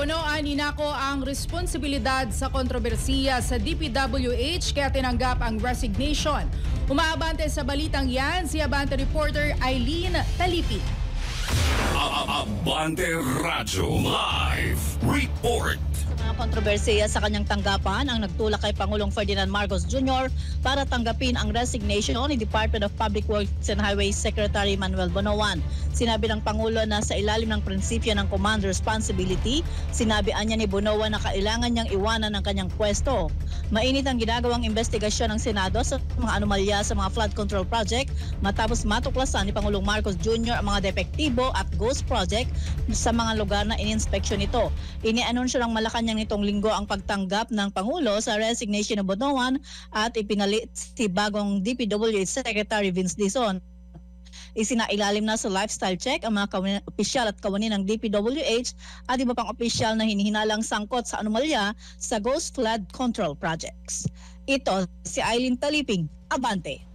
Bonoan inako ang responsibilidad sa kontrobersiya sa DPWH kaya tinanggap ang resignation. Umaabante sa balitang yan si Abante reporter Eileen Talipi. Abante Radyo Live Report. Mga kontrobersiya sa kanyang tanggapan ang nagtulak kay Pangulong Ferdinand Marcos Jr. para tanggapin ang resignation ni Department of Public Works and Highways Secretary Manuel Bonoan. Sinabi ng Pangulo na sa ilalim ng prinsipyo ng command responsibility, sinabihan niya ni Bonoan na kailangan niyang iwanan ang kanyang pwesto. Mainit ang ginagawang investigasyon ng Senado sa mga anomalya sa mga flood control project matapos matuklasan ni Pangulong Marcos Jr. ang mga depektibo at ghost project sa mga lugar na ininspeksyon nito. Inianunsyo ng Malacanang nitong linggo ang pagtanggap ng Pangulo sa resignation ng Bonoan at ipinalit si bagong DPWH Secretary Vince Dizon. Isinailalim na sa lifestyle check ang mga opisyal at kawani ng DPWH at iba pang opisyal na hinihinalang sangkot sa anomalya sa ghost flood control projects. Ito si Eileen Taliping, Abante.